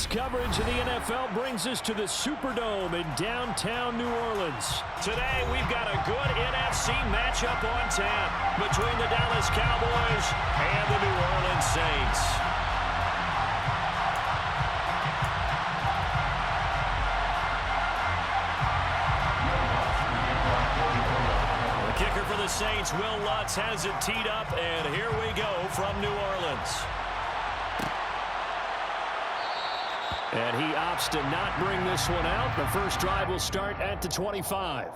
This coverage of the NFL brings us to the Superdome in downtown New Orleans. Today, we've got a good NFC matchup on tap between the Dallas Cowboys and the New Orleans Saints. The kicker for the Saints, Will Lutz, has it teed up, and here we go from New Orleans. And he opts to not bring this one out. The first drive will start at the 25.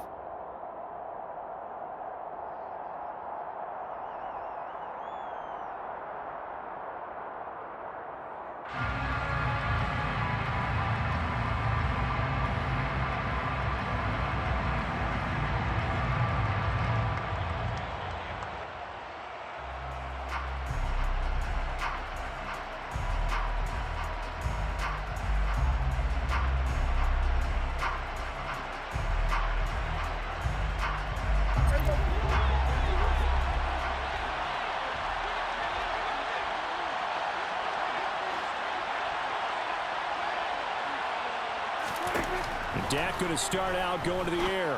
Dak going to start out going to the air.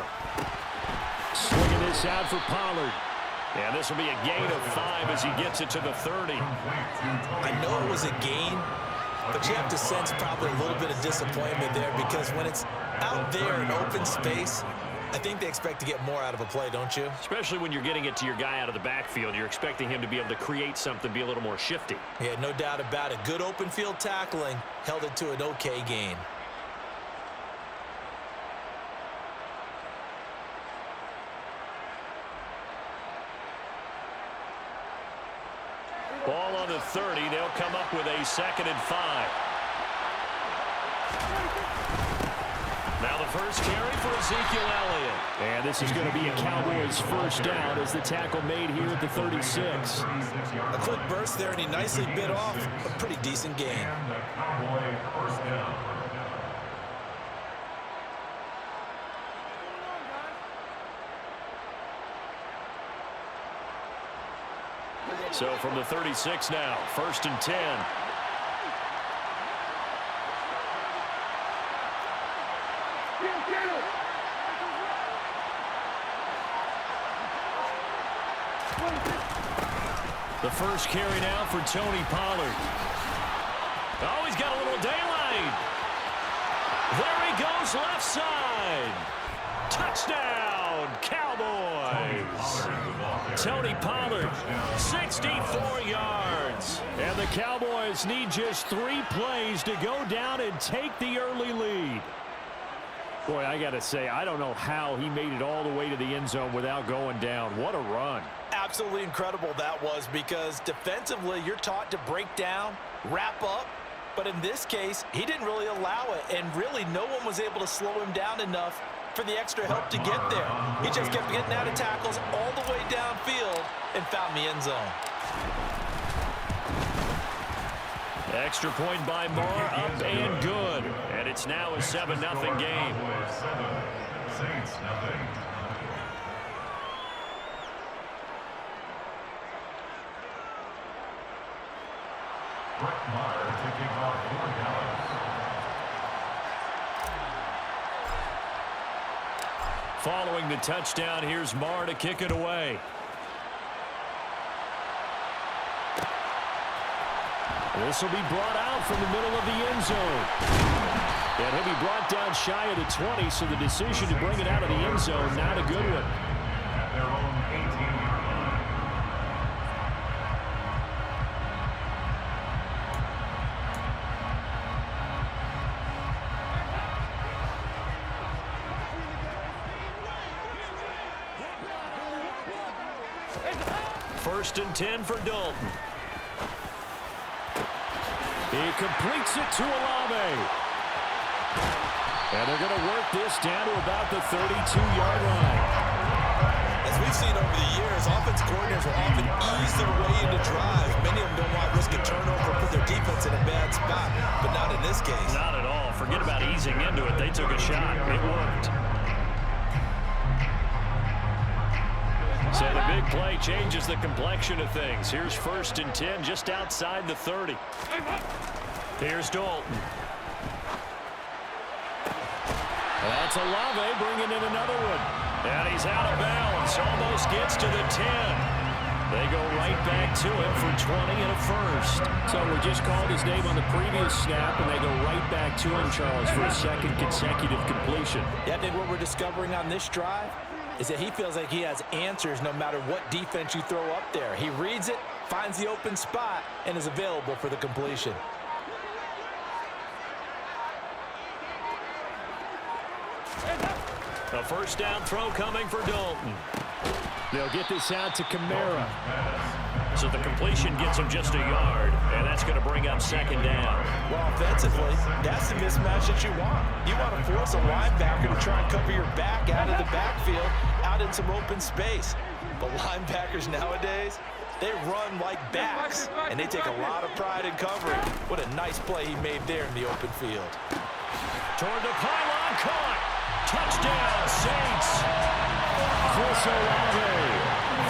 Swinging this out for Pollard. And this will be a gain of 5 as he gets it to the 30. I know it was a gain, but you have to sense probably a little bit of disappointment there because when it's out there in open space, I think they expect to get more out of a play, don't you? Especially when you're getting it to your guy out of the backfield. You're expecting him to be able to create something, be a little more shifty. Yeah, no doubt about it. Good open field tackling held it to an okay gain. Ball on the 30. They'll come up with a 2nd and 5. Now the first carry for Ezekiel Elliott. And this is going to be a Cowboys first down as the tackle made here at the 36. A quick burst there, and he nicely bit off a pretty decent gain. So from the 36 now, 1st and 10. The first carry now for Tony Pollard. Oh, he's got a little daylight. There he goes, left side. Touchdown, Cowboys. Tony Pollard, 64 yards. And the Cowboys need just 3 plays to go down and take the early lead. Boy, I got to say, I don't know how he made it all the way to the end zone without going down. What a run. Absolutely incredible that was, because defensively you're taught to break down, wrap up, but in this case he didn't really allow it, and really no one was able to slow him down enough for the extra help to get there. He just kept getting out of tackles all the way downfield and found the end zone. Extra point by Moore, up and good. And it's now a 7-0 game. Saints nothing. Kicking off for Dallas. Following the touchdown, here's Marr to kick it away. This will be brought out from the middle of the end zone. And he'll be brought down shy of the 20, so the decision to bring it out of the end zone, not a good one. At their own 18-yard line. First and 10 for Dalton. He completes it to Olave. And they're going to work this down to about the 32-yard line. As we've seen over the years, offensive coordinators will often ease their way into drives. Many of them don't want to risk a turnover or put their defense in a bad spot, but not in this case. Not at all. Forget about easing into it. They took a shot. It worked. So the big play changes the complexion of things. Here's 1st and 10 just outside the 30. Here's Dalton. It's Olave bringing in another one. And he's out of bounds. Almost gets to the 10. They go right back to him for 20 and a first. So we just called his name on the previous snap, and they go right back to him, Charles, for a second consecutive completion. Yeah, I think what we're discovering on this drive is that he feels like he has answers no matter what defense you throw up there. He reads it, finds the open spot, and is available for the completion. A first down throw coming for Dalton. They'll get this out to Kamara. So the completion gets him just a yard, and that's going to bring up second down. Well, offensively, that's the mismatch that you want. You want to force a linebacker to try and cover your back out of the backfield, out in some open space. But linebackers nowadays, they run like backs, and they take a lot of pride in covering. What a nice play he made there in the open field. Toward the pylon, caught. Touchdown, Saints. Chris Olave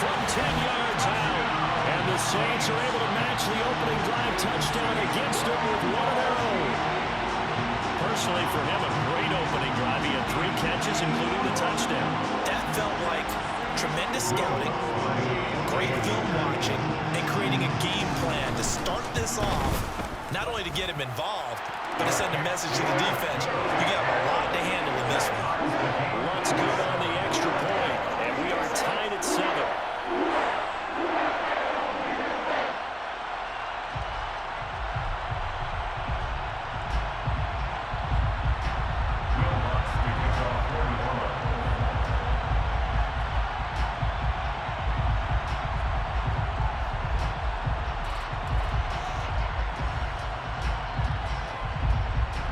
from 10 yards out. And the Saints are able to match the opening drive touchdown against them with one of their own. Personally, for him, a great opening drive. He had 3 catches, including the touchdown. That felt like tremendous scouting, great film watching, and creating a game plan to start this off, not only to get him involved, but to send a message to the defense. You got a lot to handle in this one. Looks good on the extra point, and we are tied at 7.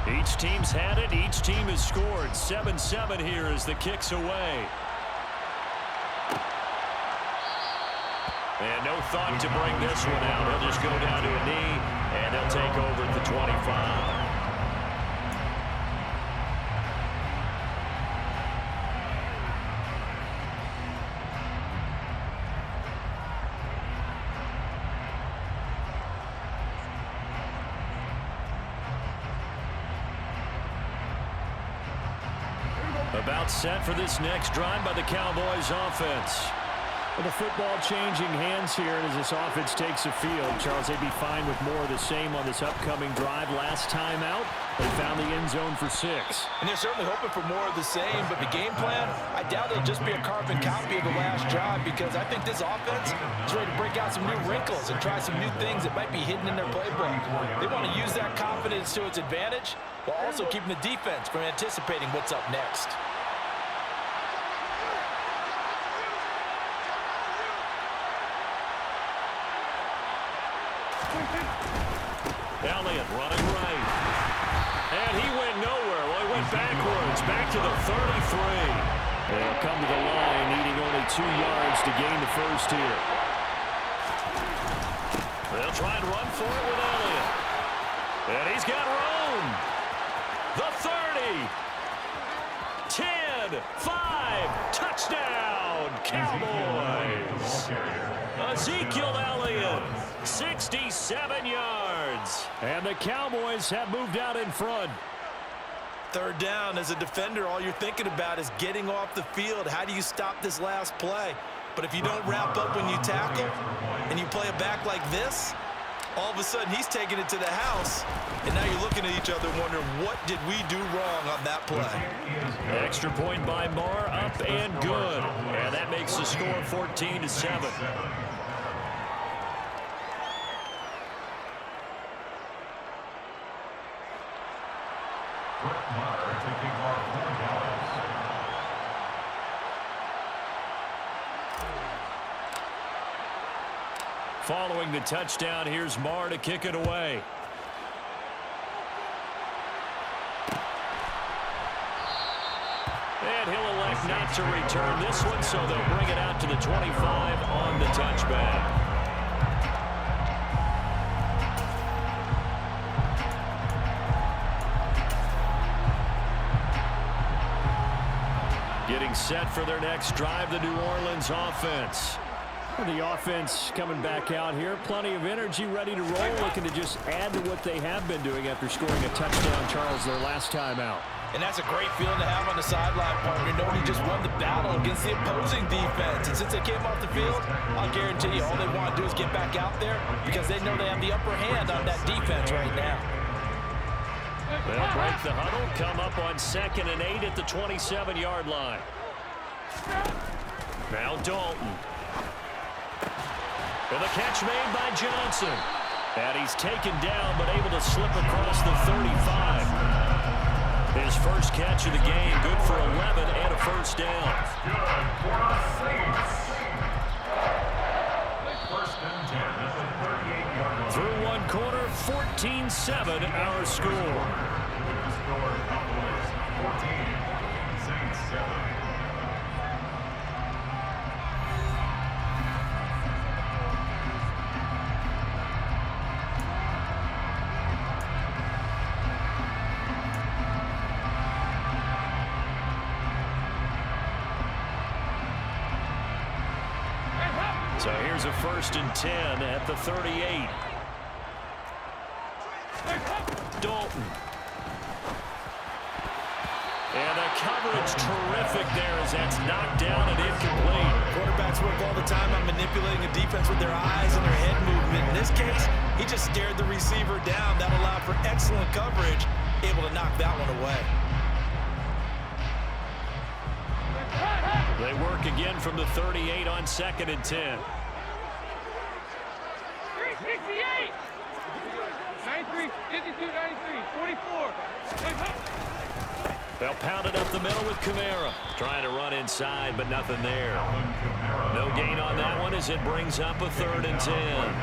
Each team's had it. Each team has scored. 7-7 here as the kick's away. And no thought to bring this one out. He'll just go down to a knee, and he'll take over at the 25. About set for this next drive by the Cowboys offense. Well, the football changing hands here as this offense takes the field. Charles, they'd be fine with more of the same on this upcoming drive. Last time out, they found the end zone for 6. And they're certainly hoping for more of the same, but the game plan, I doubt it'll just be a carbon copy of the last drive, because I think this offense is ready to break out some new wrinkles and try some new things that might be hidden in their playbook. They want to use that confidence to its advantage while also keeping the defense from anticipating what's up next. Elliott running right. And he went nowhere. Well, he went backwards, back to the 33. They'll come to the line, needing only 2 yards to gain the first here. They'll try and run for it with Elliott. And he's got room. The 30. 10, 5, touchdown, Cowboys. Ezekiel Elliott, 67 yards. And the Cowboys have moved out in front. Third down, as a defender, all you're thinking about is getting off the field. How do you stop this last play? But if you don't wrap up when you tackle and you play it back like this, all of a sudden he's taking it to the house, and now you're looking at each other wondering, what did we do wrong on that play? Extra point by Marr, up and good. And that makes the score 14-7. Following the touchdown, here's Marr to kick it away. And he'll elect not to return this one, so they'll bring it out to the 25 on the touchback. Getting set for their next drive, the New Orleans offense. The offense coming back out here. Plenty of energy, ready to roll, looking to just add to what they have been doing after scoring a touchdown, Charles, their last time out. And that's a great feeling to have on the sideline, partner, knowing you just won the battle against the opposing defense. And since they came off the field, I'll guarantee you all they want to do is get back out there because they know they have the upper hand on that defense right now. They'll break the huddle, come up on 2nd and 8 at the 27-yard line. Now Dalton. And the catch made by Johnson. And he's taken down but able to slip across the 35. His first catch of the game, good for 11 and a first down. Good for the Saints. First and 10 at the 38-yard line. Through one quarter, 14-7 our score. Score Cowboys 14, Saints 7. So here's a 1st and 10 at the 38. Dalton. And the coverage terrific there as that's knocked down and incomplete. Quarterbacks work all the time on manipulating a defense with their eyes and their head movement. In this case, he just stared the receiver down. That allowed for excellent coverage, able to knock that one away. They work again from the 38 on 2nd and 10. 368! 93, 52, 93, 44. They'll pound it up the middle with Kamara. Trying to run inside, but nothing there. No gain on that one as it brings up a 3rd and 10.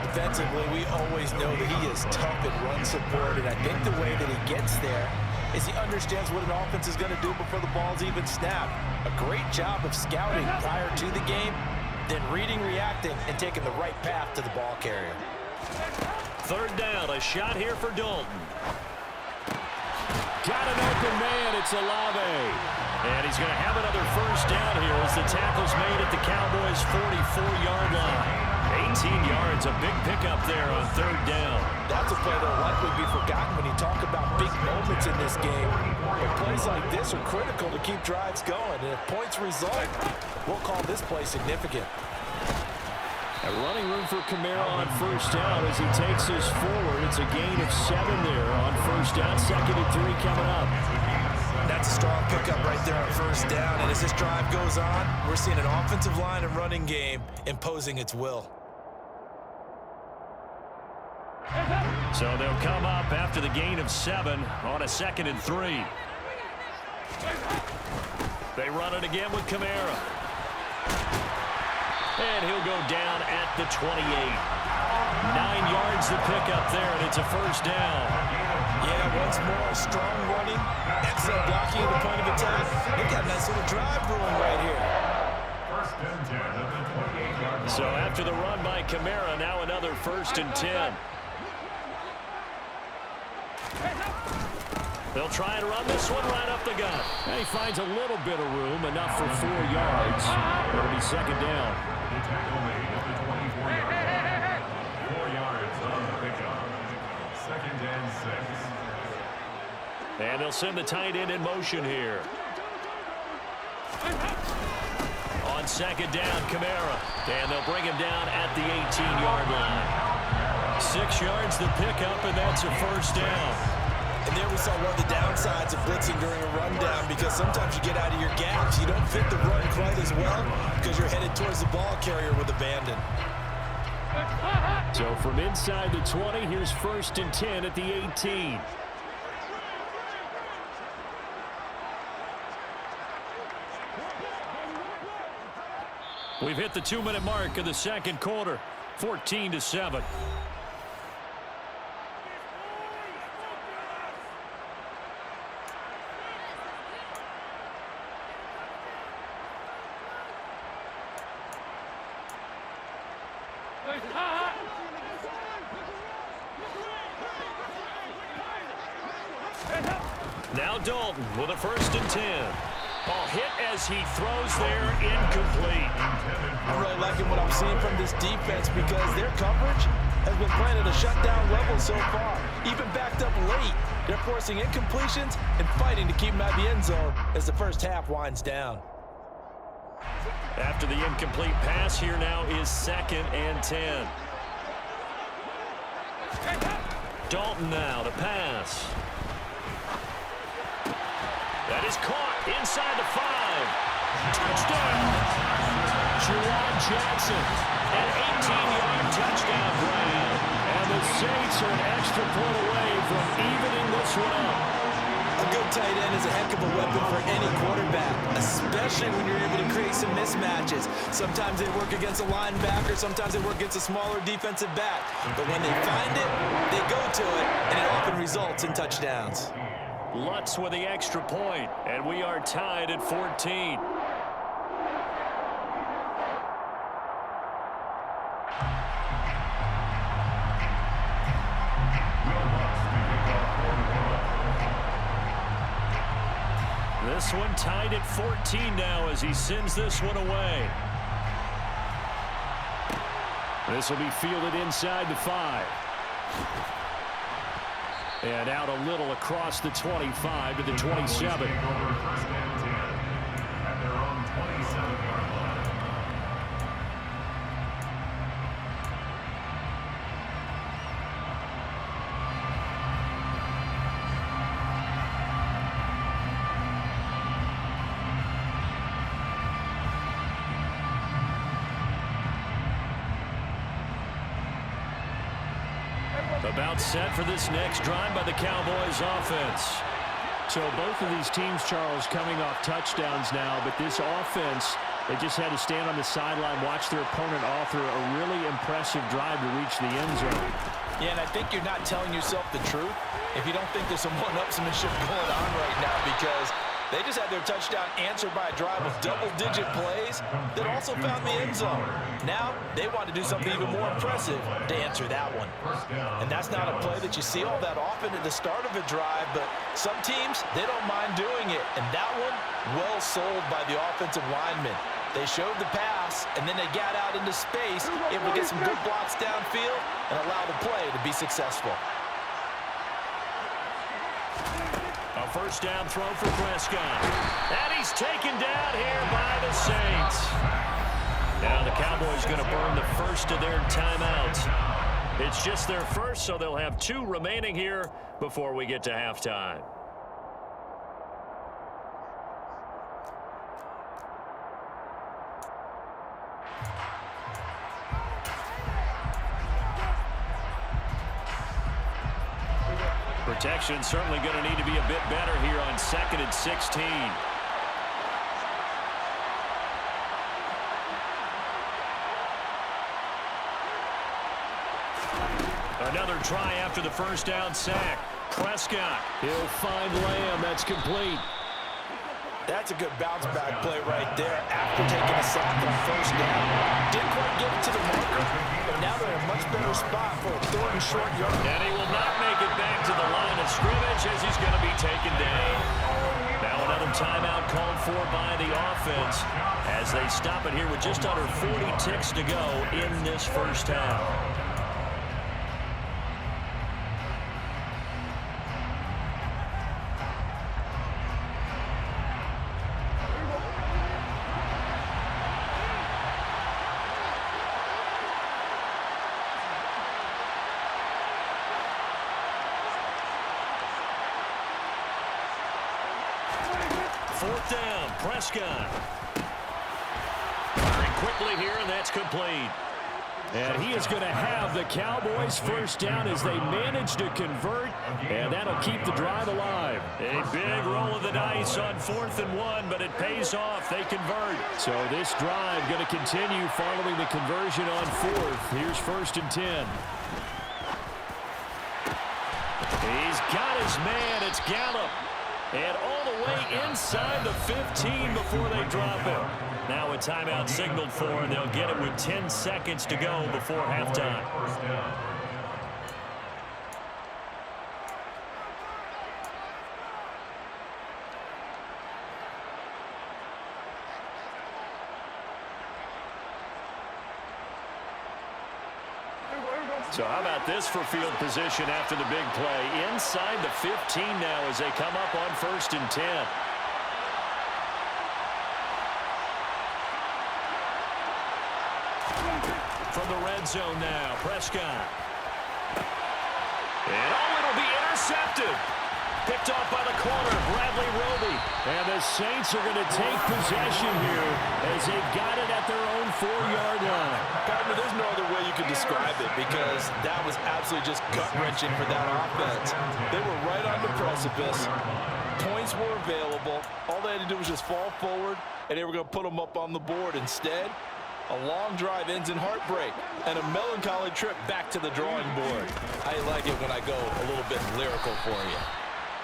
Defensively, we always know that he is tough at run support, and I think the way that he gets there is he understands what an offense is going to do before the ball's even snapped. A great job of scouting prior to the game, then reading, reacting, and taking the right path to the ball carrier. 3rd down, a shot here for Dalton. Got an open man, it's Olave. And he's going to have another first down here as the tackle's made at the Cowboys' 44-yard line. 18 yards, a big pickup there on 3rd down. That's a play that will likely be forgotten when you talk about big moments in this game. But plays like this are critical to keep drives going. And if points result, we'll call this play significant. A running room for Kamara on 1st down as he takes us forward. It's a gain of 7 there on 1st down. 2nd and 3 coming up. That's a strong pickup right there on 1st down. And as this drive goes on, we're seeing an offensive line and running game imposing its will. So they'll come up after the gain of 7 on a 2nd and 3. They run it again with Kamara. And he'll go down at the 28. 9 yards the pickup there, and it's a first down. Yeah, once more, strong running, excellent blocking at the point of attack. They got a nice little drive brewing right here. First and 10 at the 28-yard line. So after the run by Kamara, now another 1st and 10. They'll try and run this one right up the gut. And he finds a little bit of room, enough for 4 yards. It'll be 2nd down. The tackle made at the 24-yard line. 4 yards on the pickup. 2nd and 6. And they'll send the tight end in motion here. On 2nd down, Kamara. And they'll bring him down at the 18-yard line. 6 yards the pickup, and that's a first down. And there we saw one of the downsides of blitzing during a rundown because sometimes you get out of your gaps. You don't fit the run quite as well because you're headed towards the ball carrier with abandon. So from inside the 20, here's 1st and 10 at the 18. We've hit the 2-minute mark of the 2nd quarter, 14-7. Now Dalton with a 1st and 10. Ball hit as he throws there, incomplete. I'm really liking what I'm seeing from this defense because their coverage has been playing at a shutdown level so far. Even backed up late, They're forcing incompletions and fighting to keep them out of the end zone as the first half winds down. After the incomplete pass, here now is 2nd and 10. Dalton now to pass. That is caught inside the 5. Touchdown! Juwan Jackson, an 18-yard touchdown grab. And the Saints are an extra point away from evening this one up. A good tight end is a heck of a weapon for any quarterback, especially when you're able to create some mismatches. Sometimes they work against a linebacker, sometimes they work against a smaller defensive back. But when they find it, they go to it, and it often results in touchdowns. Lutz with the extra point, and we are tied at 14. This one tied at 14 now as he sends this one away. This will be fielded inside the 5. And out a little across the 25 to the 27. First and 10 at their own 27-yard line. About set for this next drive by the Cowboys offense. So both of these teams, Charles, coming off touchdowns now, but this offense, they just had to stand on the sideline, watch their opponent author a really impressive drive to reach the end zone. Yeah, and I think you're not telling yourself the truth if you don't think there's some one-upsmanship going on right now, because they just had their touchdown answered by a drive of double-digit plays that also found the end zone. Now, they want to do something even more impressive to answer that one. And that's not a play that you see all that often at the start of a drive, but some teams, they don't mind doing it. And that one, well sold by the offensive lineman. They showed the pass, and then they got out into space, able to get some good blocks downfield and allow the play to be successful. A first down throw for Prescott. And he's taken down here by the Saints. Now the Cowboys going to burn the first of their timeouts. It's just their first, so they'll have 2 remaining here before we get to halftime. Protection certainly going to need to be a bit better here on 2nd and 16. Another try after the first down sack. Prescott. He'll find Lamb. That's complete. That's a good bounce-back play right there after taking a sack on first down. Didn't quite get it to the marker, but now they're in a much better spot for a 3rd and short yard. And he will not make it back to the line of scrimmage as he's going to be taken down. Now another timeout called for by the offense as they stop it here with just under 40 ticks to go in this first half. Fourth down, Prescott. Firing quickly here, and that's complete. And he is going to have the Cowboys first down as they manage to convert, and that'll keep the drive alive. A big roll of the dice on 4th and 1, but it pays off. They convert. So this drive going to continue following the conversion on 4th. Here's 1st and 10. He's got his man. It's Gallup. And all the way inside the 15 before they drop him. Now a timeout signaled for, and they'll get it with 10 seconds to go before halftime. So how about this for field position after the big play? Inside the 15 now as they come up on 1st and 10. From the red zone now, Prescott. And it'll be intercepted. Picked off by the corner, Bradley Roby. And the Saints are going to take possession here as they've got it at their own 4-yard line. Partner, there's no other way you could describe it because that was absolutely just gut-wrenching for that offense. They were right on the precipice. Points were available. All they had to do was just fall forward, and they were going to put them up on the board. Instead, a long drive ends in heartbreak and a melancholy trip back to the drawing board. I like it when I go a little bit lyrical for you.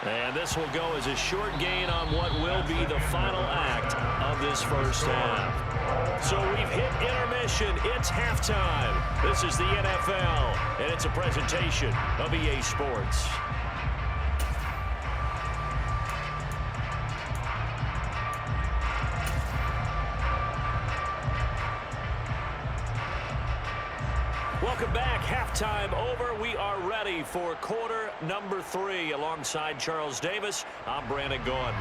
And this will go as a short gain on what will be the final act of this first half. So we've hit intermission. It's halftime. This is the NFL, and it's a presentation of EA Sports. Welcome back. Halftime over. We are ready for quarter number 3. Alongside Charles Davis, I'm Brandon Gordon.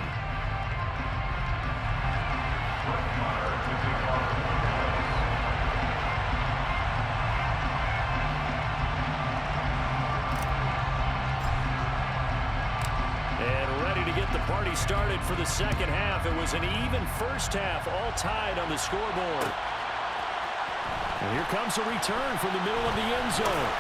And ready to get the party started for the second half. It was an even first half, all tied on the scoreboard. And here comes a return from the middle of the end zone.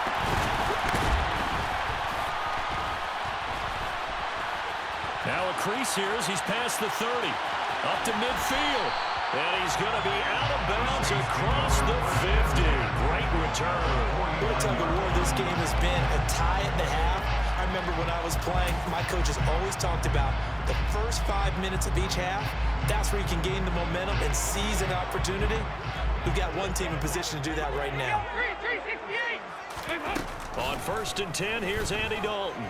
Now a crease here as he's past the 30. Up to midfield. And he's going to be out of bounds across the 50. Great return. What a tug of war this game has been. A tie at the half. I remember when I was playing, my coaches always talked about the first 5 minutes of each half. That's where you can gain the momentum and seize an opportunity. We've got one team in position to do that right now. On 1st and 10, here's Andy Dalton.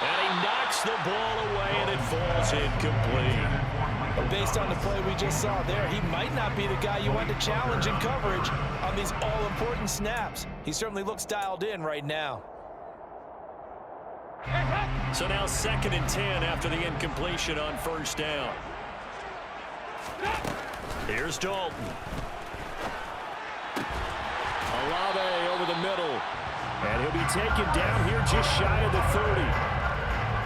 And he knocks the ball away, and it falls incomplete. But based on the play we just saw there, he might not be the guy you want to challenge in coverage on these all-important snaps. He certainly looks dialed in right now. So now 2nd and 10 after the incompletion on 1st down. Here's Dalton. Olave over the middle. And he'll be taken down here just shy of the 30.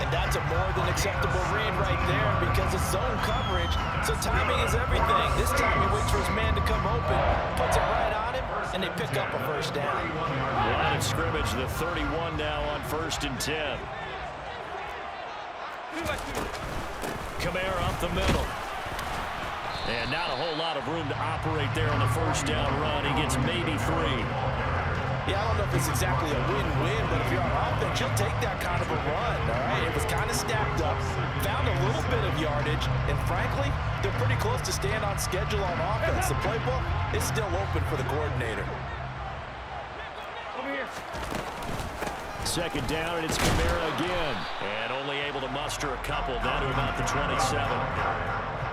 And that's a more than acceptable read right there because it's zone coverage, so timing is everything. This time he waits for his man to come open, puts it right on him, and they pick up a first down. Line of scrimmage, the 31 now on 1st and 10. Kamara up the middle. And not a whole lot of room to operate there on the 1st down run. He gets maybe 3. Yeah, I don't know if it's exactly a win-win, but if you're on offense, you'll take that kind of a run, all right? It was kind of stacked up, found a little bit of yardage, and frankly, they're pretty close to staying on schedule on offense. The playbook is still open for the coordinator. Over here. 2nd down, and it's Kamara again. And only able to muster a couple down to about the 27.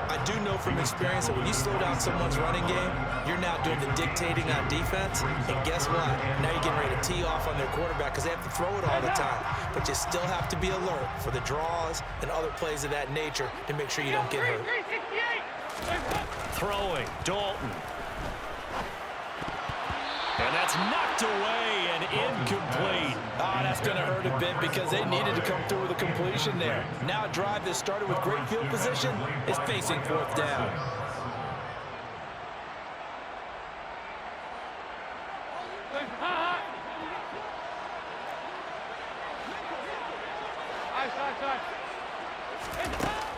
I do know from experience that when you slow down someone's running game, you're now doing the dictating on defense. And guess what? Now you're getting ready to tee off on their quarterback because they have to throw it all the time. But you still have to be alert for the draws and other plays of that nature to make sure you don't get hurt. Throwing, Dalton. And that's knocked away and incomplete. Ah, that's going to hurt a bit because they needed to come through with a completion there. Now a drive that started with great field position is facing 4th down.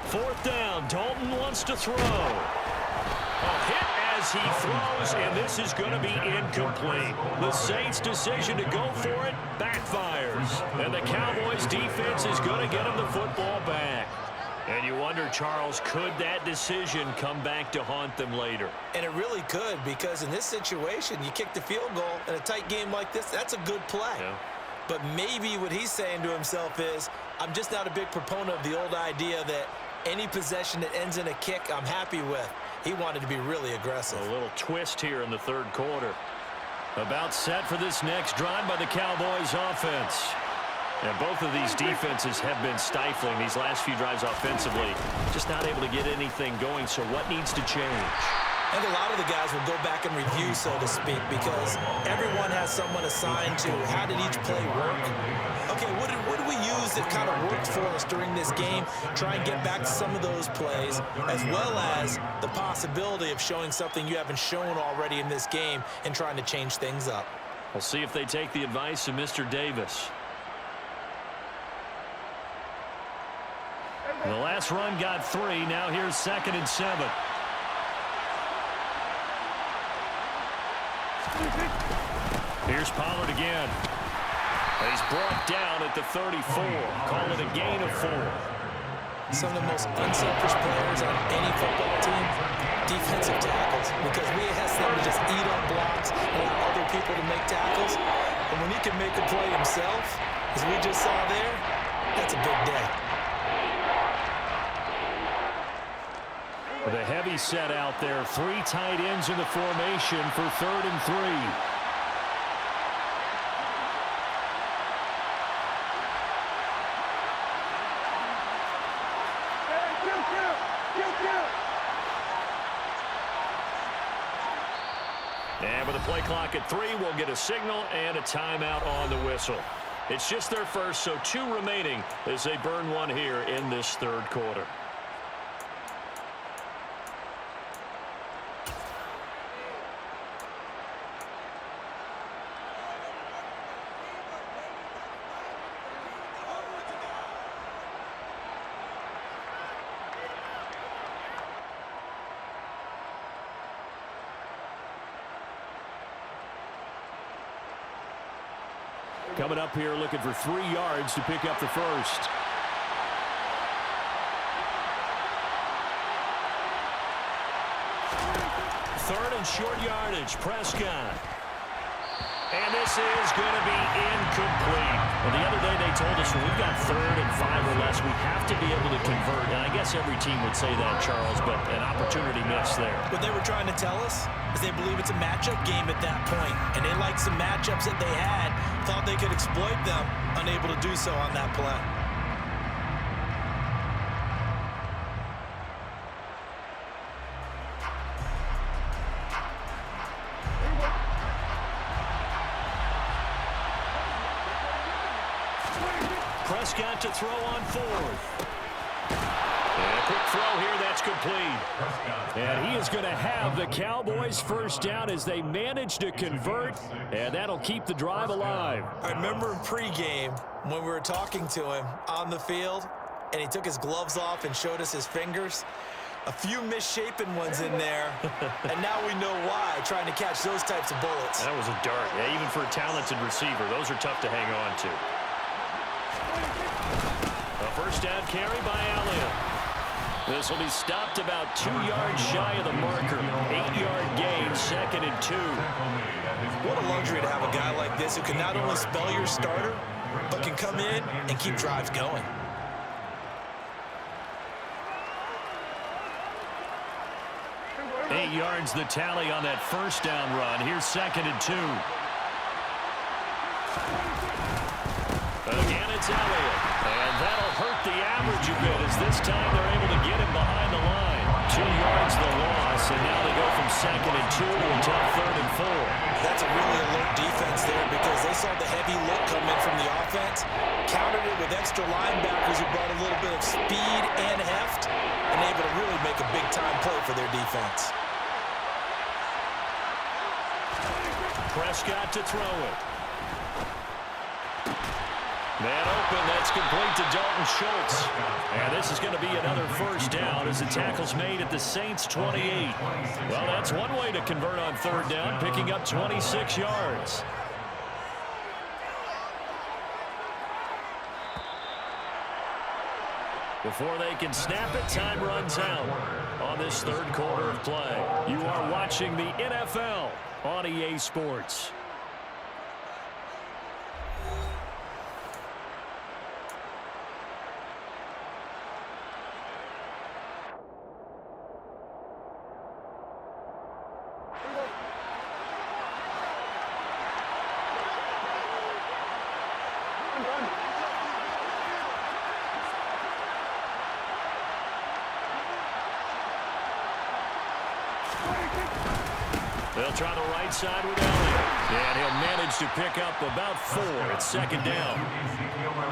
Fourth down, Dalton wants to throw. A hit as he throws, and this is going to be incomplete. The Saints' decision to go for it backfires. And the Cowboys' defense is going to get him the football back. And you wonder, Charles, could that decision come back to haunt them later? And it really could, because in this situation, you kick the field goal in a tight game like this, that's a good play. Yeah. But maybe what he's saying to himself is, I'm just not a big proponent of the old idea that any possession that ends in a kick, I'm happy with. He wanted to be really aggressive. A little twist here in the 3rd quarter. About set for this next drive by the Cowboys offense. And both of these defenses have been stifling these last few drives offensively. Just not able to get anything going, so what needs to change? I think a lot of the guys will go back and review, so to speak, because everyone has someone assigned to how did each play work. Okay, what did we use that kind of worked for us during this game? Try and get back to some of those plays, as well as the possibility of showing something you haven't shown already in this game and trying to change things up. We'll see if they take the advice of Mr. Davis. The last run got 3. Now here's 2nd and 7. Here's Pollard again. He's brought down at the 34. Call it a gain of 4. Some of the most unselfish players on any football team, defensive tackles, because we ask them to just eat up blocks and allow other people to make tackles. And when he can make a play himself, as we just saw there, that's a big day. The heavy set out there. 3 tight ends in the formation for 3rd and 3. And with the play clock at 3, we'll get a signal and a timeout on the whistle. It's just their first, so 2 remaining as they burn 1 here in this 3rd quarter. Coming up here looking for 3 yards to pick up the first. Third and short yardage, Prescott. And this is going to be incomplete. Well, the other day they told us when we've got 3rd and 5 or less, we have to be able to convert. And I guess every team would say that, Charles, but an opportunity missed there. What they were trying to tell us is they believe it's a matchup game at that point, and they liked some matchups that they had, thought they could exploit them, unable to do so on that play. Prescott to throw on 4th. And a quick throw here, that's complete. And he is going to have the Cowboys first down as they manage to convert, and that'll keep the drive alive. I remember in pregame when we were talking to him on the field, and he took his gloves off and showed us his fingers. A few misshapen ones in there, and now we know why, trying to catch those types of bullets. That was a dart. Yeah, even for a talented receiver, those are tough to hang on to. A first down carry by Elliott. This will be stopped about 2 yards shy of the marker. 8-yard gain, 2nd and 2. What a luxury to have a guy like this who can not only spell your starter, but can come in and keep drives going. Eight yards the tally on that first down run. Here's 2nd and 2. Again, it's Elliott. And that'll hurt the average a bit as this time they're able to get him behind the line. 2 yards the loss, and now they go from 2nd and 2 to a tough 3rd and 4. That's a really alert defense there because they saw the heavy look come in from the offense, countered it with extra linebackers who brought a little bit of speed and heft, and able to really make a big-time play for their defense. Prescott to throw it. Man open, that's complete to Dalton Schultz. And this is going to be another first down as the tackle's made at the Saints' 28. Well, that's one way to convert on 3rd down, picking up 26 yards. Before they can snap it, time runs out on this 3rd quarter of play. You are watching the NFL on EA Sports. They'll try the right side with Elliott. And he'll manage to pick up about 4. It's second down.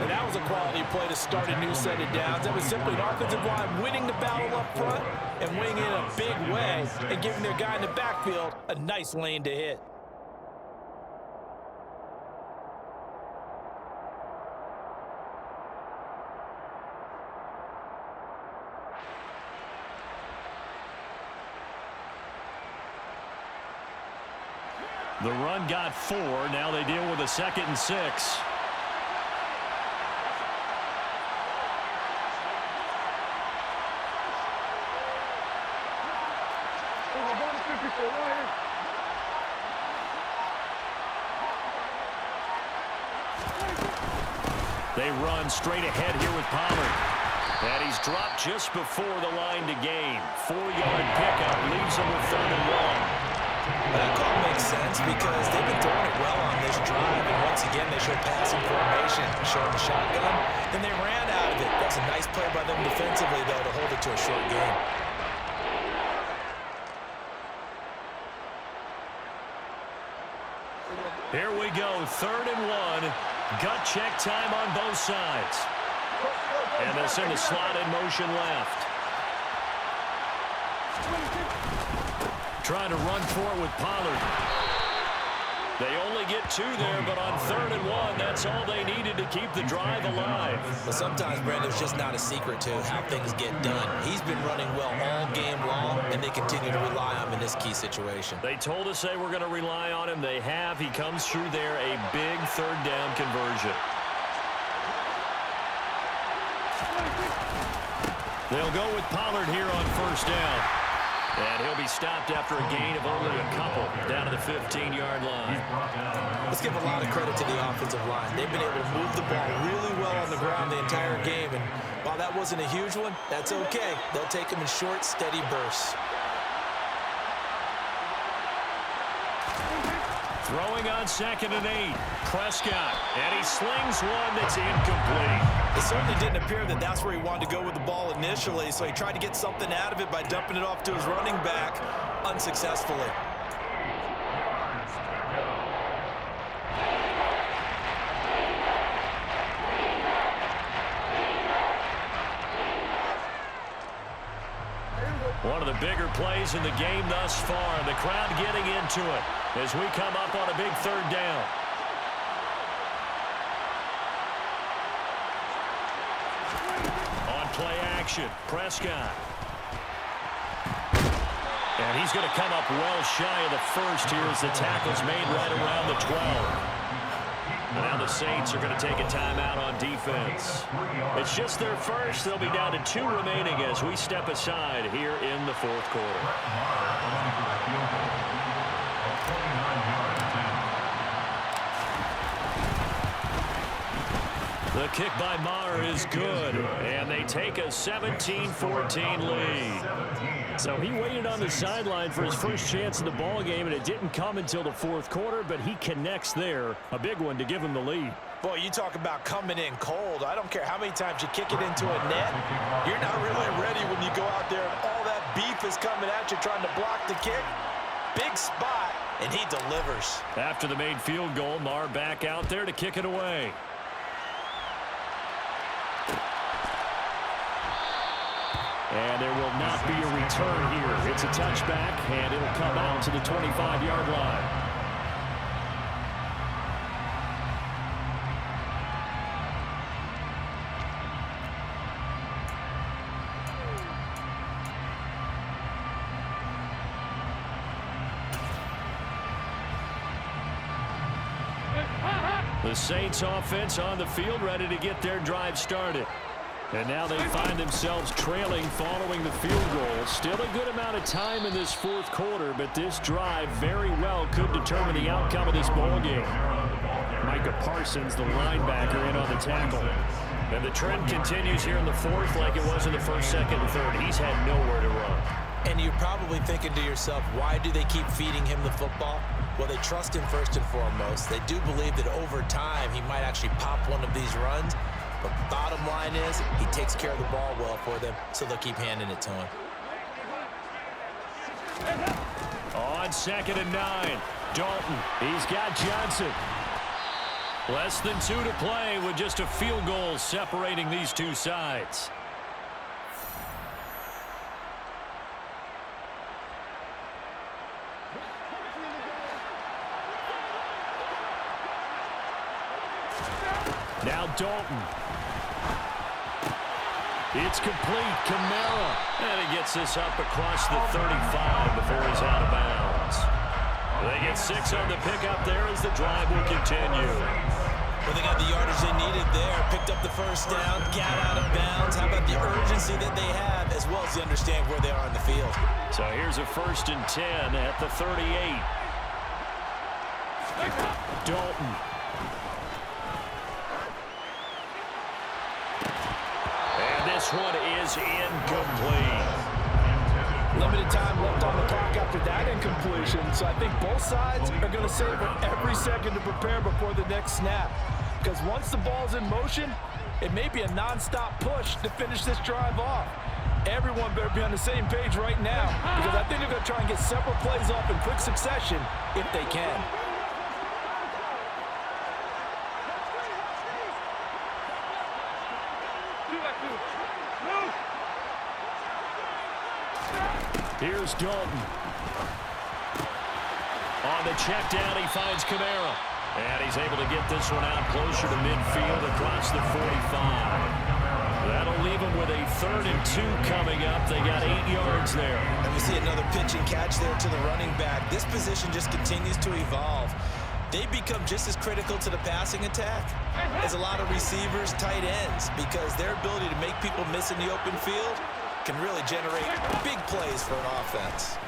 And that was a quality play to start a new set of downs. That was simply an offensive line winning the battle up front and winning in a big way and giving their guy in the backfield a nice lane to hit. The run got 4. Now they deal with a 2nd and 6. They run straight ahead here with Pollard. And he's dropped just before the line to gain. 4-yard pickup leaves him with 3rd and 1. That call makes sense because they've been throwing it well on this drive, and once again they showed passing formation, showing the shotgun, then they ran out of it. That's a nice play by them defensively, though, to hold it to a short game. Here we go, 3rd and 1. Gut check time on both sides. And they'll send a slot in motion left. Trying to run for it with Pollard. They only get 2 there, but on 3rd and 1, that's all they needed to keep the drive alive. But sometimes, Brandon, there's just not a secret to how things get done. He's been running well all game long, and they continue to rely on him in this key situation. They told us they were going to rely on him. They have. He comes through there, a big 3rd down conversion. They'll go with Pollard here on 1st down. And he'll be stopped after a gain of only a couple down to the 15-yard line. Let's give a lot of credit to the offensive line. They've been able to move the ball really well on the ground the entire game. And while that wasn't a huge one, that's okay. They'll take them in short, steady bursts. Throwing on 2nd and 8. Prescott. And he slings one that's incomplete. It certainly didn't appear that that's where he wanted to go with the ball initially, so he tried to get something out of it by dumping it off to his running back unsuccessfully. One of the bigger plays in the game thus far. The crowd getting into it as we come up on a big 3rd down. On play action, Prescott. And he's going to come up well shy of the 1st here as the tackle's made right around the 12. And now the Saints are going to take a timeout on defense. It's just their first. They'll be down to 2 remaining as we step aside here in the 4th quarter. The kick by Maher is good, and they take a 17-14 lead. So he waited on the sideline for his first chance in the ball game, and it didn't come until the 4th quarter, but he connects there. A big one to give him the lead. Boy, you talk about coming in cold. I don't care how many times you kick it into a net. You're not really ready when you go out there and all that beef is coming at you trying to block the kick. Big spot, and he delivers. After the made field goal, Maher back out there to kick it away. And there will not be a return here. It's a touchback, and it'll come out to the 25-yard line. The Saints offense on the field, ready to get their drive started. And now they find themselves trailing following the field goal. Still a good amount of time in this 4th quarter, but this drive very well could determine the outcome of this ball game. Micah Parsons, the linebacker, in on the tackle. And the trend continues here in the 4th like it was in the 1st, 2nd, and 3rd. He's had nowhere to run. And you're probably thinking to yourself, why do they keep feeding him the football? Well, they trust him first and foremost. They do believe that over time he might actually pop one of these runs. But bottom line is, he takes care of the ball well for them, so they'll keep handing it to him. On on 2nd and 9. Dalton. He's got Johnson. Less than 2 to play with just a field goal separating these two sides. Now Dalton. It's complete. Kamara. And he gets this up across the 35 before he's out of bounds. They get 6 on the pickup there as the drive will continue. Well, they got the yardage they needed there. Picked up the first down, got out of bounds. How about the urgency that they have, as well as they understand where they are on the field. So here's a 1st and 10 at the 38. Dalton. And this one is incomplete. Limited time left on the clock after that incompletion, so I think both sides are going to savor every second to prepare before the next snap. Because once the ball's in motion, it may be a non-stop push to finish this drive off. Everyone better be on the same page right now, because I think they're going to try and get several plays off in quick succession if they can. Here's Dalton. On the check down, he finds Kamara. And he's able to get this one out closer to midfield across the 45. That'll leave him with a 3rd and 2 coming up. They got 8 yards there. And we see another pitch and catch there to the running back. This position just continues to evolve. They become just as critical to the passing attack as a lot of receivers, tight ends, because their ability to make people miss in the open field can really generate big plays for an offense.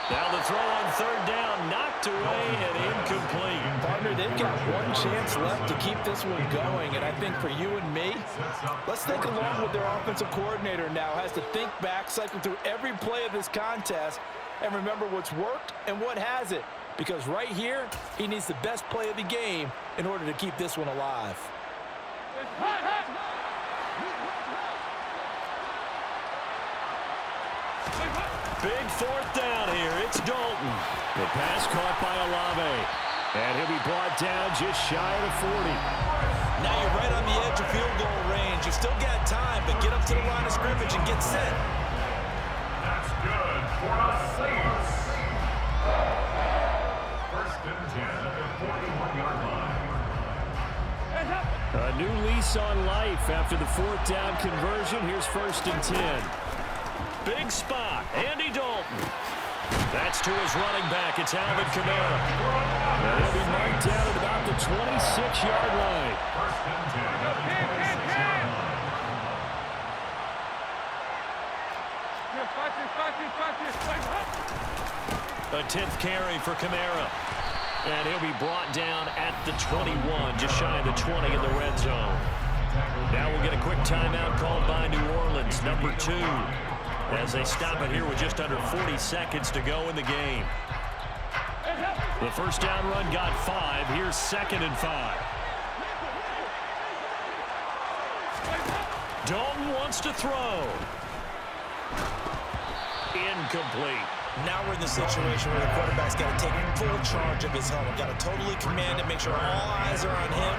Now the throw on 3rd down, knocked away and incomplete. Partner, they've got one chance left to keep this one going, and I think for you and me, let's think along with their offensive coordinator now has to think back, cycle through every play of this contest, and remember what's worked and what hasn't, because right here, he needs the best play of the game in order to keep this one alive. Big 4th down here. It's Dalton. The pass caught by Olave. And he'll be brought down just shy of the 40. Now you're right on the edge of field goal range. You've still got time, but get up to the line of scrimmage and get set. That's good for a Saints. 1st and 10 at the 41-yard line. A new lease on life after the 4th down conversion. Here's 1st and 10. Big spot. Andy Dalton. That's to his running back. It's Alvin Kamara. And he'll be marked down at about the 26-yard line. 1st and 10 at the 26-yard line. A 10th carry for Kamara. And he'll be brought down at the 21, just shy of the 20 in the red zone. Now we'll get a quick timeout called by New Orleans, number 2. As they stop it here with just under 40 seconds to go in the game. The 1st down run got 5. Here's 2nd and 5. Dalton wants to throw. Incomplete. Now we're in the situation where the quarterback's got to take full charge of his helmet. Got to totally command it, make sure all eyes are on him.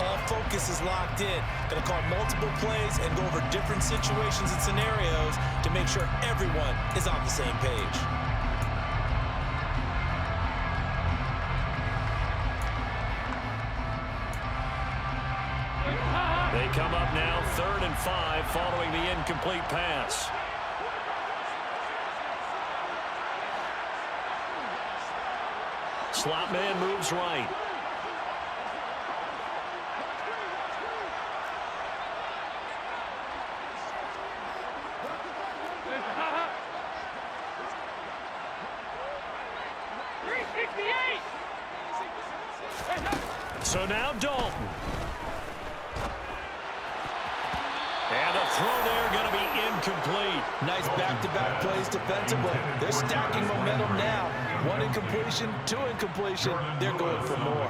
All focus is locked in. Going to call multiple plays and go over different situations and scenarios to make sure everyone is on the same page. They come up now 3rd and 5 following the incomplete pass. Slot man moves right. So now Dalton. And a throw there going to be incomplete. Nice back-to-back plays defensively. They're stacking momentum now. 1 incompletion, 2 incompletion. They're going for more.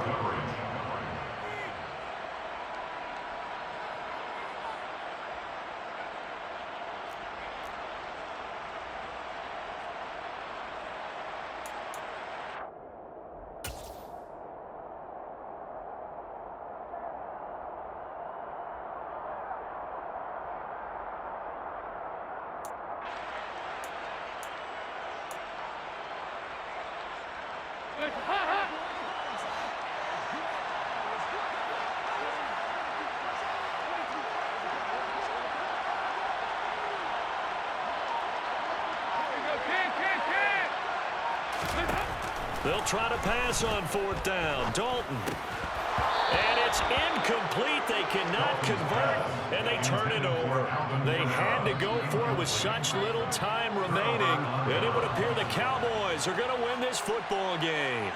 They'll try to pass on 4th down. Dalton. And it's incomplete. They cannot convert, and they turn it over. They had to go for it with such little time remaining, and it would appear the Cowboys are going to win this football game.